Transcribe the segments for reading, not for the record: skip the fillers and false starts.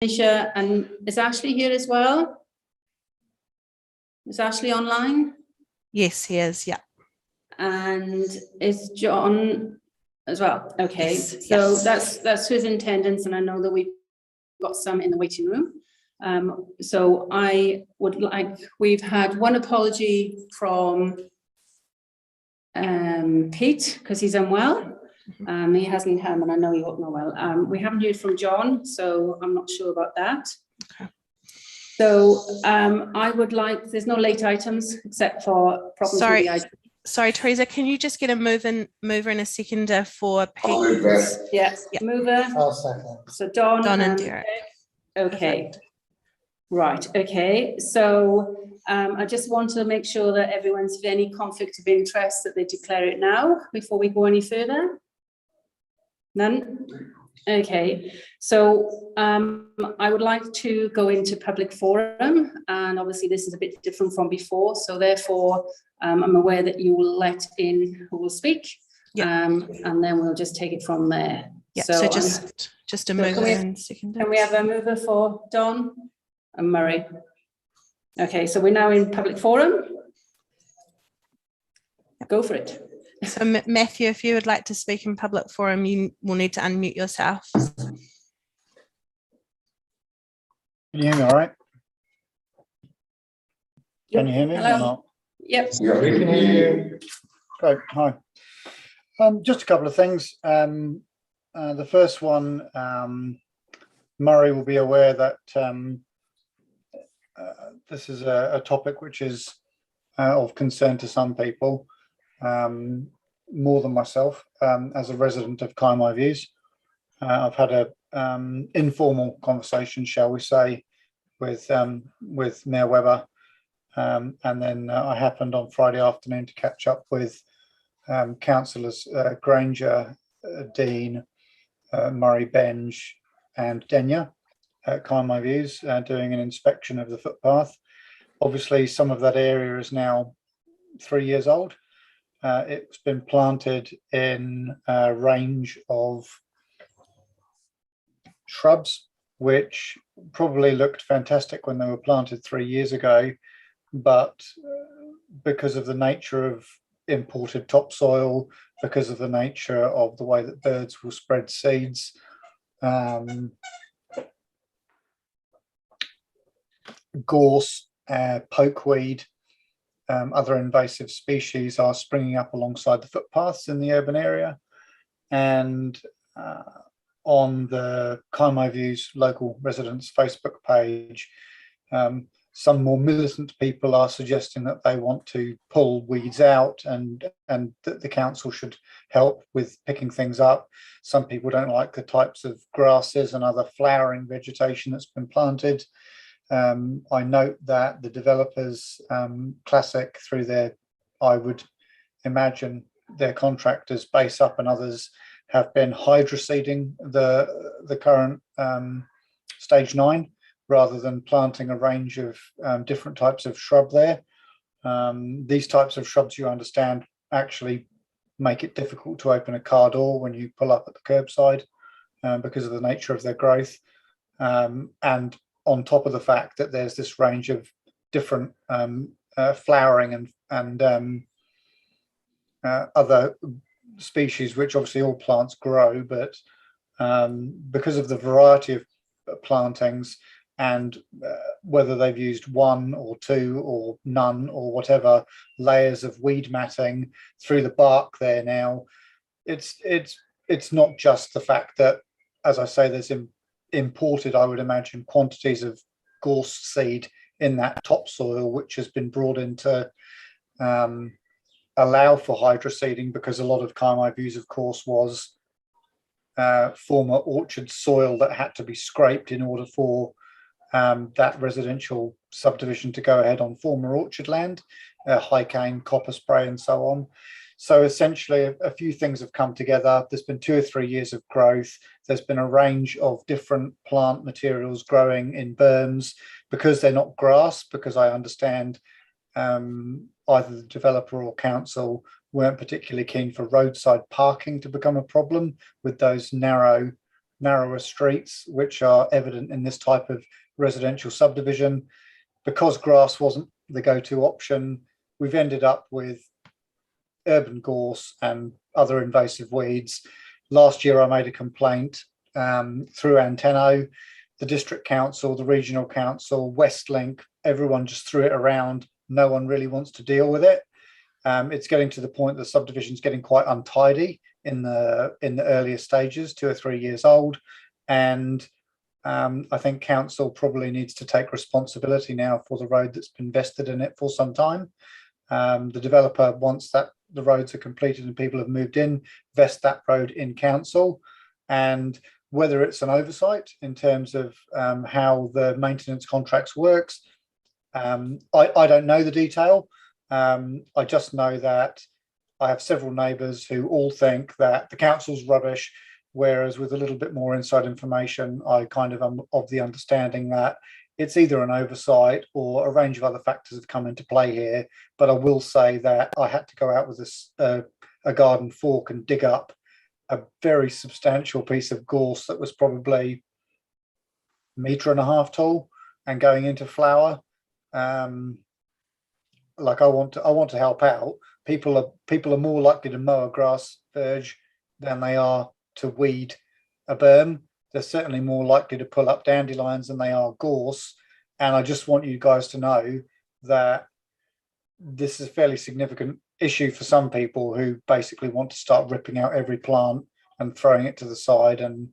Anisha, and is Ashley here as well? Is Ashley online? Yes, he is, yeah. And is John as well? Okay, Yes, so yes. that's his attendance, and I know that we've got some in the waiting room. So I would like, we've had one apology from Pete, because he's unwell. He hasn't come, and I know he won't know well. We haven't heard from John, so I'm not sure about that. Okay. So I would like, there's no late items except for problems with the item. Sorry, Teresa, can you just get a mover and a seconder for Pete? Yes, yeah. Mover. I'll second. So Don and Derek. Okay. Right, okay. So I just want to make sure that everyone's of any conflict of interest that they declare it now before we go any further. None? Okay, so I would like to go into public forum, and obviously this is a bit different from before, so therefore I'm aware that you will let in who will speak, and then we'll just take it from there. Yeah, so just a mover and seconder. Can we have a mover for Don and Murray? Okay, so we're now in public forum. Go for it. So Matthew, if you would like to speak in public forum, you will need to unmute yourself. Can you hear me all right? Can you hear me or not? Yep. Yeah, we can hear you. Great, hi. Just a couple of things. The first one, Murray will be aware that this is a topic which is of concern to some people. More than myself, as a resident of Kaimai Views. I've had a informal conversation, shall we say, with Mayor Webber, and then I happened on Friday afternoon to catch up with councillors Granger, Dean, Murray Benge and Denya at Kaimai Views, doing an inspection of the footpath. Obviously, some of that area is now 3 years old. It's been planted in a range of shrubs, which probably looked fantastic when they were planted 3 years ago, but because of the nature of imported topsoil, because of the nature of the way that birds will spread seeds, gorse, pokeweed, other invasive species are springing up alongside the footpaths in the urban area. And on the Kaimai Views local residents Facebook page, some more militant people are suggesting that they want to pull weeds out and that the council should help with picking things up. Some people don't like the types of grasses and other flowering vegetation that's been planted. I note that the developers, Classic, through their, I would imagine, their contractors, Base Up and others, have been hydroseeding the current stage 9 rather than planting a range of different types of shrub there. These types of shrubs, you understand, actually make it difficult to open a car door when you pull up at the curbside because of the nature of their growth. And on top of the fact that there's this range of different flowering and other species, which obviously all plants grow, but because of the variety of plantings and whether they've used 1 or 2 or none or whatever layers of weed matting through the bark there now, it's not just the fact that, as I say, there's imported, I would imagine, quantities of gorse seed in that topsoil, which has been brought in to allow for hydroseeding, because a lot of Kaimai Views, of course, was former orchard soil that had to be scraped in order for that residential subdivision to go ahead on former orchard land, high cane, copper spray and so on. So essentially a few things have come together. There's been 2 or 3 years of growth. There's been a range of different plant materials growing in berms because they're not grass, because I understand either the developer or council weren't particularly keen for roadside parking to become a problem with those narrow narrower streets, which are evident in this type of residential subdivision. Because grass wasn't the go-to option, we've ended up with urban gorse and other invasive weeds. Last year, I made a complaint through Antenno, the district council, the regional council, Westlink, everyone just threw it around. No one really wants to deal with it. It's getting to the point the subdivision's getting quite untidy in the earlier stages, 2 or 3 years old. And I think council probably needs to take responsibility now for the road that's been invested in it for some time. The developer, once that the roads are completed and people have moved in, vest that road in council. And whether it's an oversight in terms of how the maintenance contracts works, I don't know the detail. I just know that I have several neighbours who all think that the council's rubbish, whereas with a little bit more inside information, I kind of am of the understanding that it's either an oversight or a range of other factors have come into play here. But I will say that I had to go out with a garden fork and dig up a very substantial piece of gorse that was probably 1.5 meters tall and going into flower. Like I want to help out. People are more likely to mow a grass verge than they are to weed a berm. They're certainly more likely to pull up dandelions than they are gorse. And I just want you guys to know that this is a fairly significant issue for some people who basically want to start ripping out every plant and throwing it to the side, and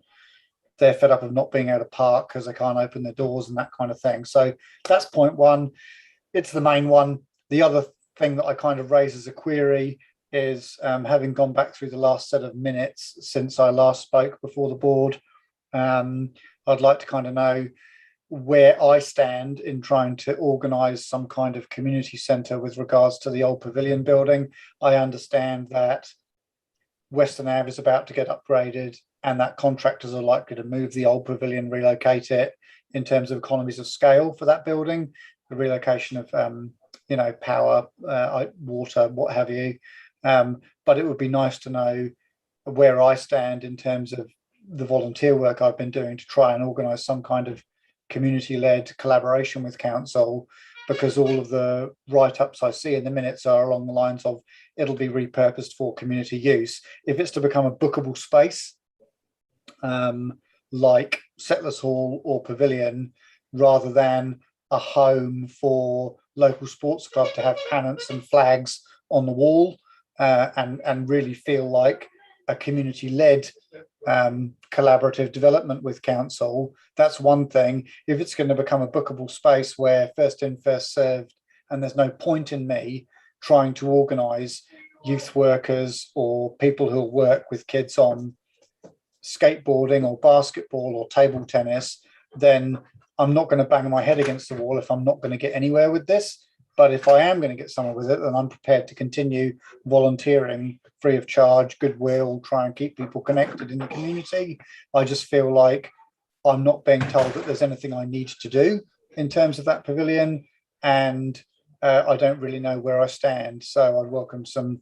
they're fed up of not being able to park because they can't open their doors and that kind of thing. So that's point one. It's the main one. The other thing that I kind of raise as a query is having gone back through the last set of minutes since I last spoke before the board, I'd like to kind of know where I stand in trying to organise some kind of community centre with regards to the old pavilion building. I understand that Western Ave is about to get upgraded and that contractors are likely to move the old pavilion, relocate it in terms of economies of scale for that building, the relocation of power, water, what have you. But it would be nice to know where I stand in terms of the volunteer work I've been doing to try and organise some kind of community-led collaboration with council, because all of the write-ups I see in the minutes are along the lines of it'll be repurposed for community use. If it's to become a bookable space, like Settlers Hall or Pavilion, rather than a home for local sports club to have pennants and flags on the wall, and really feel like a community-led collaborative development with council, that's one thing. If it's going to become a bookable space where first in, first served, and there's no point in me trying to organise youth workers or people who work with kids on skateboarding or basketball or table tennis, then I'm not going to bang my head against the wall if I'm not going to get anywhere with this. But if I am going to get somewhere with it, then I'm prepared to continue volunteering free of charge, goodwill, try and keep people connected in the community. I just feel like I'm not being told that there's anything I need to do in terms of that pavilion, and I don't really know where I stand. So I'd welcome some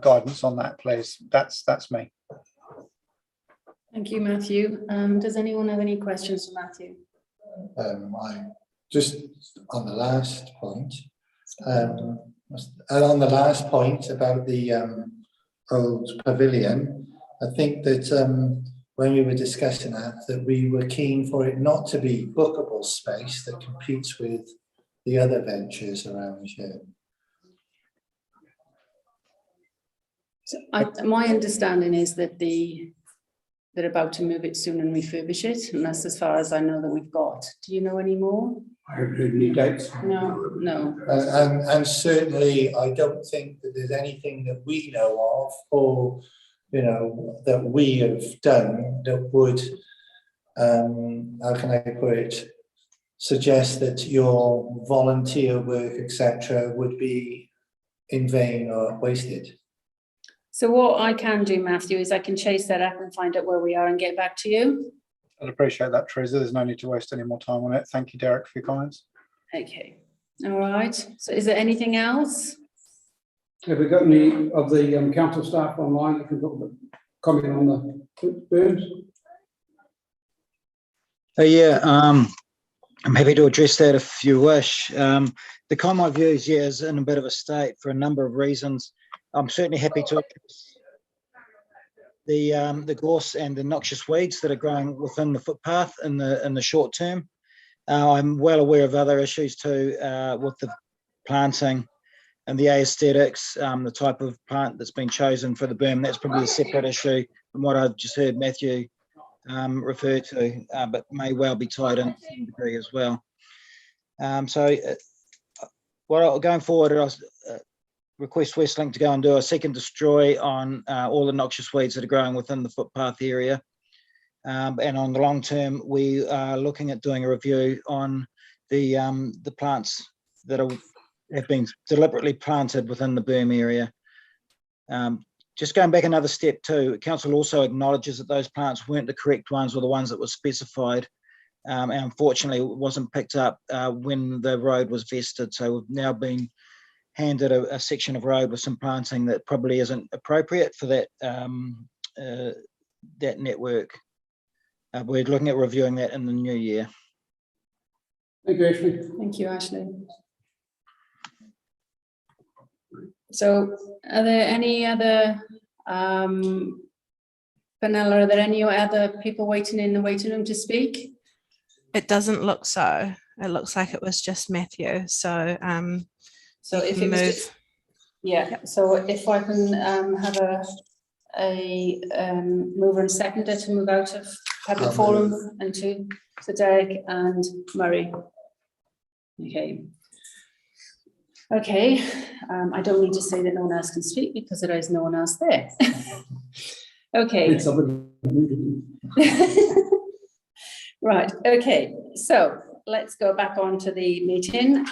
guidance on that, please. That's me. Thank you, Matthew. Does anyone have any questions for Matthew? I just on the last point, about the old pavilion, I think that when we were discussing that we were keen for it not to be bookable space that competes with the other ventures around here. So my understanding is that they're about to move it soon and refurbish it, and that's as far as I know that we've got. Do you know any more? I haven't heard any dates. No. And certainly I don't think that there's anything that we know of or that we have done that would how can I put it, suggest that your volunteer work, etc., would be in vain or wasted. So what I can do, Matthew, is I can chase that up and find out where we are and get back to you. I'd appreciate that, Teresa. There's no need to waste any more time on it. Thank you, Derek, for your comments. Okay. All right. So is there anything else? Have we got any of the council staff online that can comment on the burns? Yeah, I'm happy to address that if you wish. The Conmont views, yeah, is in a bit of a state for a number of reasons. I'm certainly happy to address the gorse and the noxious weeds that are growing within the footpath in the short term. I'm well aware of other issues too, with the planting and the aesthetics, the type of plant that's been chosen for the berm. That's probably a separate issue from what I've just heard Matthew refer to, but may well be tied in to some degree as well. Going forward, I'll request Westlink to go and do a seek and destroy on all the noxious weeds that are growing within the footpath area. And on the long term, we are looking at doing a review on the plants that have been deliberately planted within the berm area. Just going back another step too, Council also acknowledges that those plants weren't the correct ones or the ones that were specified. And unfortunately, it wasn't picked up when the road was vested. So we've now been handed a section of road with some planting that probably isn't appropriate for that, that network. We're looking at reviewing that in the new year. Thank you, Ashley. Thank you, Ashley. So are there any other, Penella, are there any other people waiting in the waiting room to speak? It doesn't look so. It looks like it was just Matthew. So So if it was just, yeah, so if I can have a mover and seconder to move out of public forum and to Derek and Murray. Okay. Okay, I don't need to say that no one else can speak because there is no one else there. Okay. Right, okay, so let's go back on to the meeting.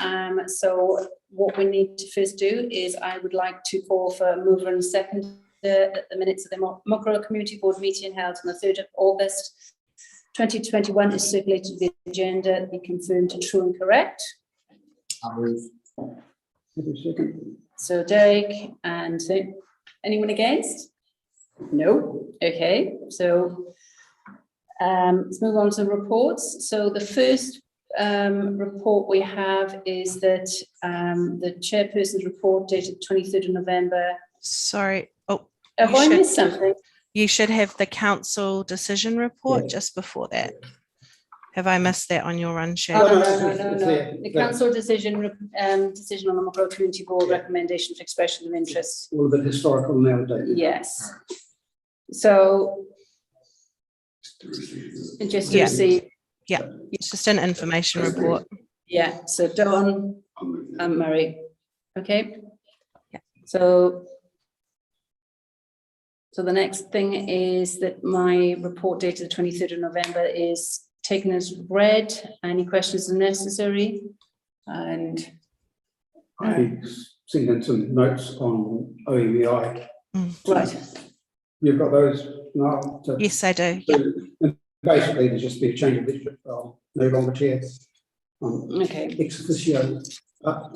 So what we need to first do is I would like to call for a mover and seconder that the minutes of the Ōmokoroa Community Board meeting held on the 3rd of August 2021 is circulated to the agenda, be confirmed true and correct. I'll move. So Derek, and anyone against? No. Okay, so let's move on to reports. So the first report we have is that the chairperson's report dated 23rd of November. sorry. Oh, Have I missed something? You should have the council decision report just before that. Have I missed that on your run sheet? Oh, no. There. The council decision on the Ōmokoroa Community Board recommendation for expression of interest. All of it historical and outdated. Yes. So just to see. Yeah, it's just an information report. Yeah, so Dawn and Murray. Okay. Yeah. So the next thing is that my report dated the 23rd of November is taken as read. Any questions are necessary? And I sent in some notes on OEI. right. You've got those now? Yes, I do. Yeah. And basically, there's just been a change of leadership. No longer chair. Okay. Ex officio,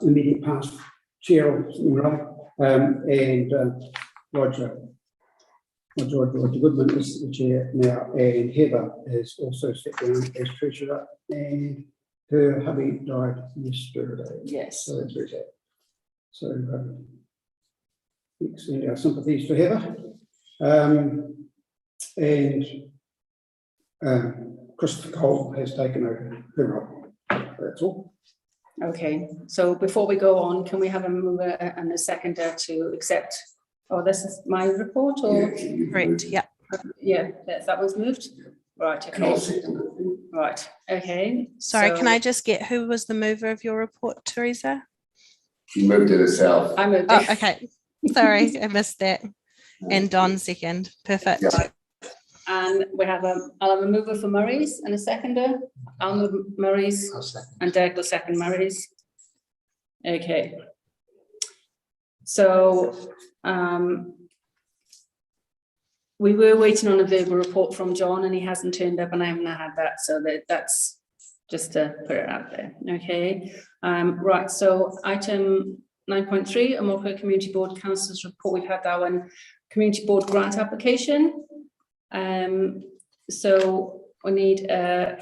immediate past chair or something wrong. And Roger Goodman is the chair now, and Heather has also stepped down as treasurer, and her hubby died yesterday. Yes. So that's very sad. So extend our sympathies to Heather. And Christopher Cole has taken over her role. That's all. Okay. So before we go on, can we have a mover and a seconder to accept? Oh, this is my report, or Correct. Yeah. yeah, that was moved. Right. Okay. Right. Okay. Sorry, So can I just get who was the mover of your report, Teresa? She moved it herself. I moved Oh, it. okay. Sorry, I missed that. And Don second. Perfect. Yeah. And we have I'll have a mover for Murray's and a seconder. I'll move Murray's and Derek will second Murray's. Okay. So we were waiting on a verbal report from John and he hasn't turned up and I haven't had that. So that's just to put it out there. Okay. Right. So item 9.3, Ōmokoroa Community Board Council's report. We've had that one, Community Board grant application. So we need a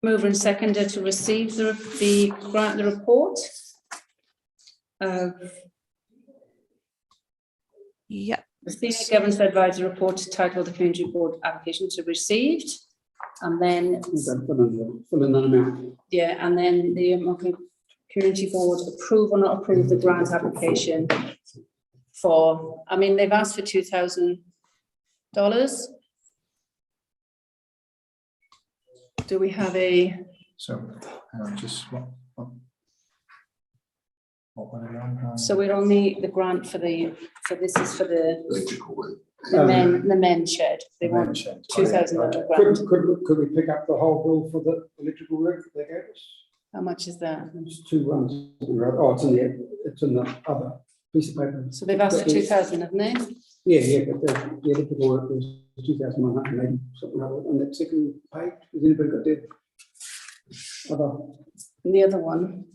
Mover and seconder to receive the grant, the report. Yep. The Senior Governance Advisory Report titled the Community Board application to received. And then, Fill in that amount. yeah, and then the Community Board approve or not approve the grant application for, I mean, they've asked for $2,000. Do we have a, So, just what were they on? so we're on the grant for the, so this is for the Electrical work. the men shed. They want $2,000 grant. Could we pick up the whole bill for the electrical work they gave us? How much is that? It's 2 runs. Oh, it's in the other piece of paper. So they've asked for 2,000, haven't they? Yeah, but the electrical work was 2,180 something like that. And that second page, has anybody got that? Other. And the other one.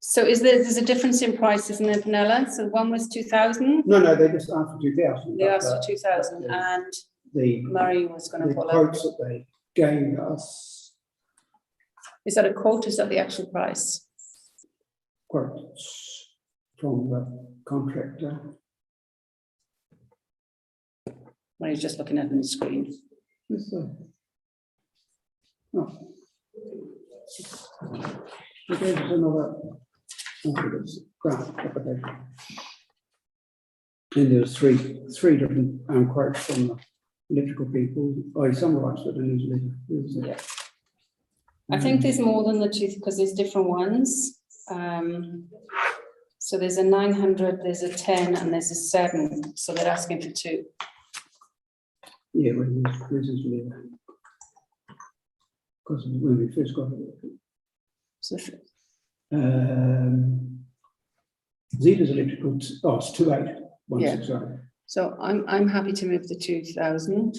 So is there's a difference in price, isn't there, Penella? So one was 2,000, No, they just asked for 2,000. they asked for 2,000, and The Murray was going to the follow. quotes that they gave us, Is that a quote, or is that the actual price? quotes from the contractor. Murray's just looking at the screen. Oh. They gave us another grant application. And there was three different quotes from the electrical people. I summarised it in his letter. Yeah. I think there's more than the two, because there's different ones. So there's a 900, there's a 10, and there's a 7. So they're asking for 2. Yeah, where's his letter? Because when we first got it. So Zeta's electrical, it's 28,160. So I'm happy to move the 2,000.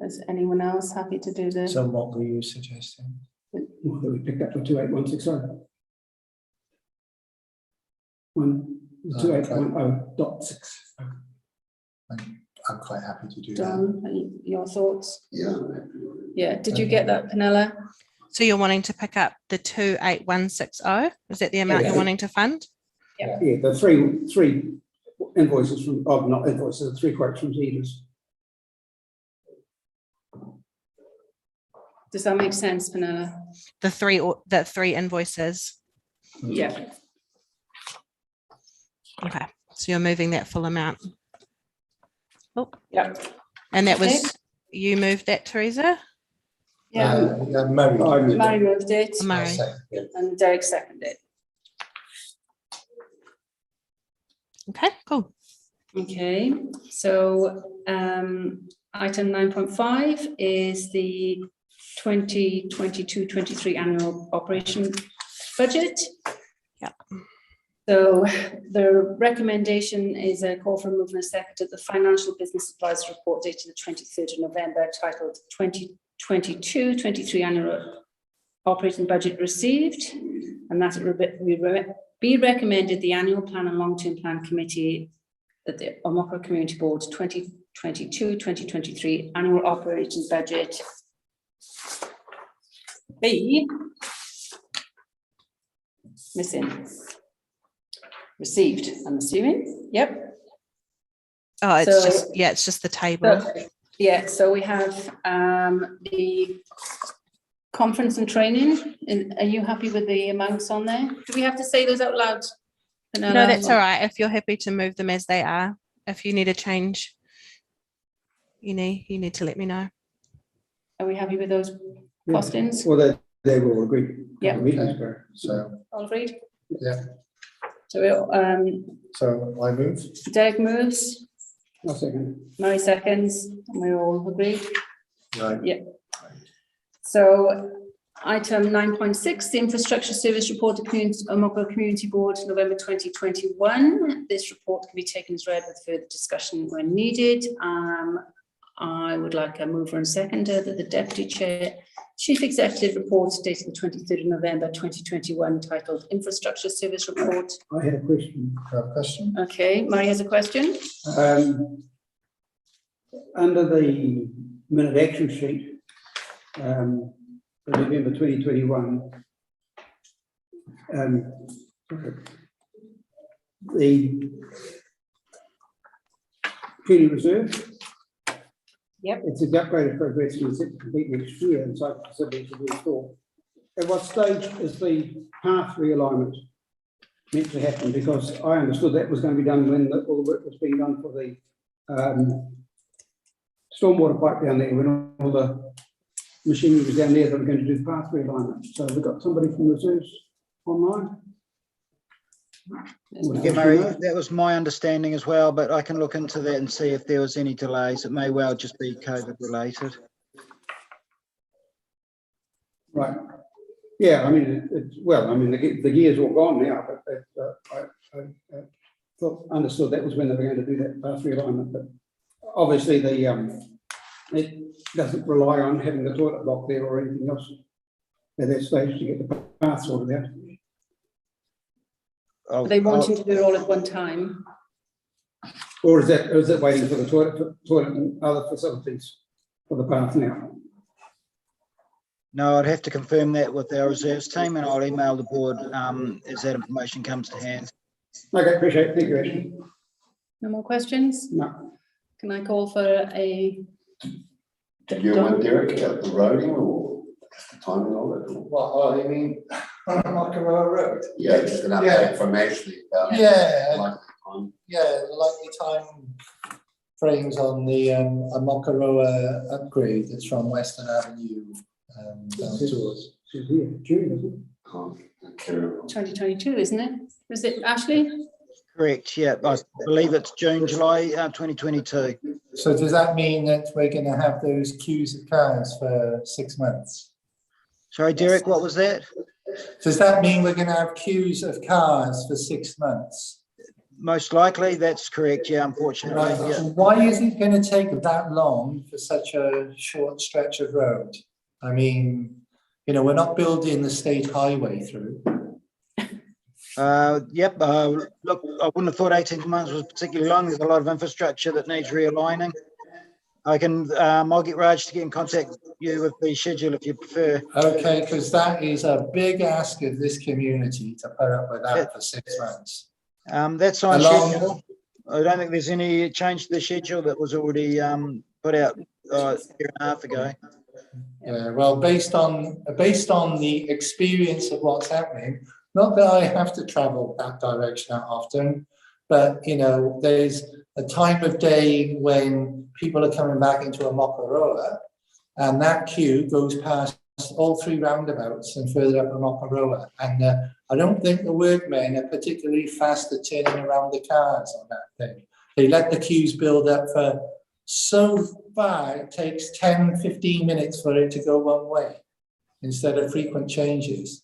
Is anyone else happy to do the? So what were you suggesting? Well, that we picked up for 28,160. One, 28.0.6. I'm quite happy to do that. Don, your thoughts? Yeah. Yeah, did you get that, Penella? So you're wanting to pick up the 28160? Is that the amount Yeah. you're wanting to fund? Yeah, the three invoices from, not invoices, 3 quotes from Zeta's. Does that make sense, Penella? The three invoices. Yeah. Okay, so you're moving that full amount. Oh, Yeah. and that Okay. was, you moved that, Teresa? Yeah, Murray. Mary moved it, Murray. and Derek seconded. Okay, cool. Okay, so item 9.5 is the 2022-23 annual operation budget. Yeah. So the recommendation is a call for movement second at the Financial Business Advisory Report dated the 23rd of November, titled 2022-23 annual operating budget received, and that it will be recommended the annual plan and long-term plan committee that the Ōmokoroa Community Board 2022-2023 annual operating budget be received, I'm assuming. Yep. Oh, it's So- just, yeah, it's just the table. So we have the conference and training. Are you happy with the amounts on there? Do we have to say those out loud? No, that's all right. If you're happy to move them as they are, if you need a change, you need to let me know. Are we happy with those costings? Well, they will agree. Yeah. So, All agreed? yeah, So we'll, so I move. Derek moves, I'll second. Murray seconds, and we all agree. Right. So item 9.6, the Infrastructure Service Report to Ōmokoroa Community Board, November 2021. This report can be taken as read with further discussion when needed. I would like a mover and seconder that the Deputy Chair Chief Executive Report dated the 23rd of November 2021, titled Infrastructure Service Report. I had a question. Question? Okay, Murray has a question. under the minute action sheet, for November 2021, the Community Reserve. Yep. It's a upgraded progress and set to complete next year, and site facilities will be installed. At what stage is the path realignment meant to happen? Because I understood that was going to be done when all the work was being done for the stormwater pipe down there, when all the machinery was down there that were going to do path realignment. So we've got somebody from reserves online. Yeah, Murray, that was my understanding as well, but I can look into that and see if there was any delays. It may well just be COVID related. Right. Yeah, I mean, the gear's all gone now, but I understood that was when they were going to do that path realignment. But obviously, it doesn't rely on having the toilet block there or anything else at that stage to get the path sorted out. Are they wanting to do it all at one time? Or is that waiting for the toilet and other facilities for the path now? No, I'd have to confirm that with our reserves team, and I'll email the board as that information comes to hand. Okay, appreciate it. Thank you, Ashley. No more questions? No. Can I call for a? Do you want Derek about the roading or just the timing of it? Or? What, oh, you mean on Ōmokoroa Road? Yeah, just an update from Ashley about Yeah, likely time. yeah, the likely time frames on the Ōmokoroa upgrade that's from Western Avenue down towards. She's here, June, isn't Can't carry on. 2022, isn't it? Is it, Ashley? Correct, yeah, I believe it's June, July 2022. So does that mean that we're going to have those queues of cars for 6 months? Sorry, Derek, what was that? Does that mean we're going to have queues of cars for 6 months? Most likely, that's correct, yeah, unfortunately. Right. Yeah. Why is it going to take that long for such a short stretch of road? I mean, you know, we're not building the state highway through. Yep, look, I wouldn't have thought 18 months was particularly long. There's a lot of infrastructure that needs realigning. I can, I'll get Raj to get in contact with you with the schedule if you prefer. Okay, because that is a big ask of this community to put up with that for 6 months. That's on schedule. I don't think there's any change to the schedule that was already put out a year and a half ago. Yeah, well, based on the experience of what's happening, not that I have to travel that direction that often, but you know, there's a time of day when people are coming back into Ōmokoroa, and that queue goes past all 3 roundabouts and further up Ōmokoroa. And I don't think the workmen are particularly fast at turning around the cars on that thing. They let the queues build up for so far, it takes 10, 15 minutes for it to go one way instead of frequent changes.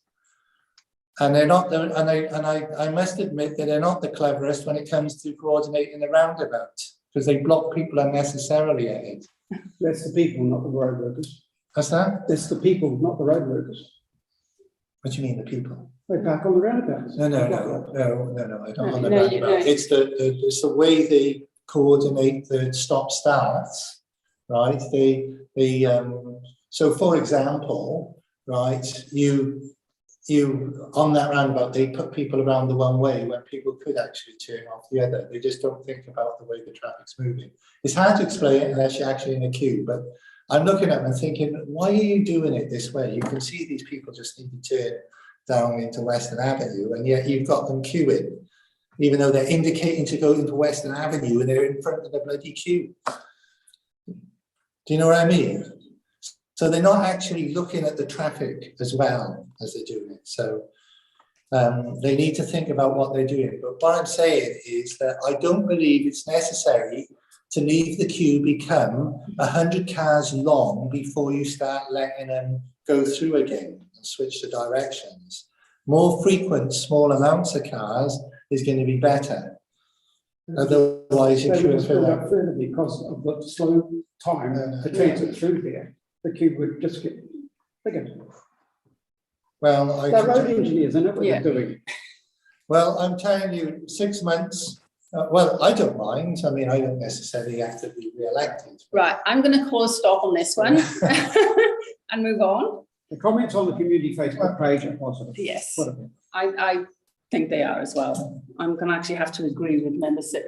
And they're not, and I must admit that they're not the cleverest when it comes to coordinating the roundabout, because they block people unnecessarily at it. That's the people, not the road workers. What's that? That's the people, not the road workers. What do you mean, the people? They park on the roundabouts. No, I don't want the No, roundabout. It's the way they coordinate the stop starts, right? So for example, right, you on that roundabout, they put people around the one way when people could actually turn off the other. They just don't think about the way the traffic's moving. It's hard to explain it unless you're actually in a queue, but I'm looking at them and thinking, why are you doing it this way? You can see these people just need to turn down into Western Avenue, and yet you've got them queuing, even though they're indicating to go into Western Avenue and they're in front of the bloody queue. Do you know what I mean? So they're not actually looking at the traffic as well as they're doing it. So they need to think about what they're doing. But what I'm saying is that I don't believe it's necessary to leave the queue become 100 cars long before you start letting them go through again and switch the directions. More frequent, small amounts of cars is going to be better. Otherwise, you're queuing for that. Further because of the slow time to transit through there. The queue would just get bigger. Well, They're road engineers, and what they're doing. Well, I'm telling you, 6 months Well, I don't mind. I mean, I don't necessarily have to be re-elected. Right, I'm going to call a stop on this one and move on. The comments on the community Facebook page are positive. Yes, Quite a bit. I think they are as well. I'm going to actually have to agree with members that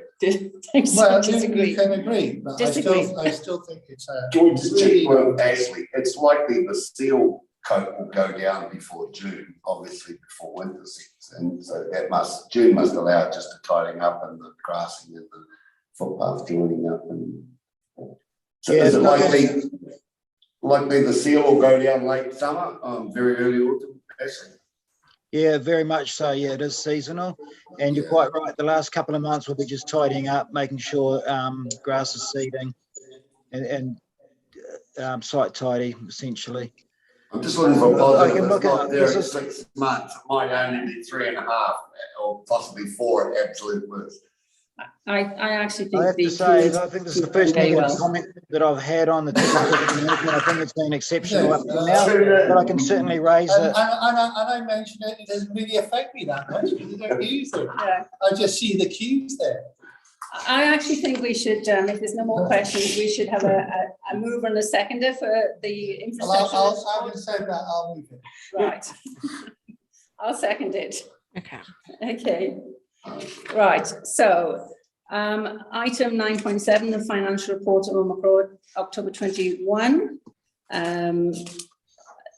Well, disagree. you can agree, but Disagree. I still think it's a. George, just check with Ashley, it's likely the seal coat will go down before June, obviously before winter sets in, so that June must allow just the tidying up and the grassing and the footpath joining up and. So Yeah, is it it's likely the seal will go down late summer, very early autumn, Ashley? Yeah, very much so. Yeah, it is seasonal. And you're quite right. The last couple of months we'll be just tidying up, making sure grass is seeding and site tidy, essentially. I'm just looking for I positive, can it's look not at there this in is- 6 months, it might only be 3.5 or possibly 4 at absolute worst. I actually I think have the to say, community I think this is the is doing first very negative well. comment that I've had on the technical community. I think it's been exceptional up to now, True. but I can certainly raise And it. I mentioned it, it doesn't really affect me that much because I don't use it. Yeah. I just see the queues there. I actually think we should, if there's no more questions, we should have a mover and a seconder for the Well, infrastructure. having said that, I'll move it. Right. I'll second it. Okay. Okay. Right, so item 9.7, the financial report of Ōmokoroa, October 21.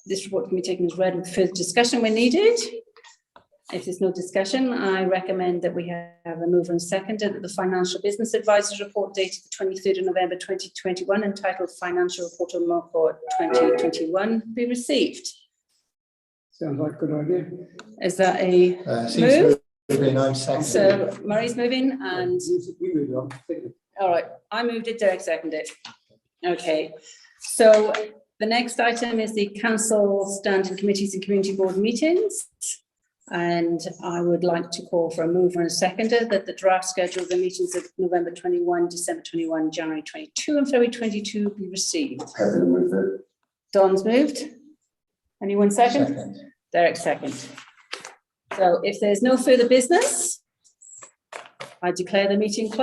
This report can be taken as read with further discussion when needed. If there's no discussion, I recommend that we have a mover and seconder that the Financial Business Advisors Report dated the 23rd of November 2021 entitled Financial Report of Ōmokoroa 2021 be received. Sounds like a good idea. Is that a Seems moving, I'm second. so Murray's moving and You move it on. Second. all right, I moved it, Derek seconded it. Okay, so the next item is the council standing committees and community board meetings. And I would like to call for a mover and a seconder that the draft schedule of the meetings of November 21, December 21, January 22 and February 22 be received. Happy to move it. Don's moved. Anyone second? Second. Derek second. So if there's no further business, I declare the meeting closed.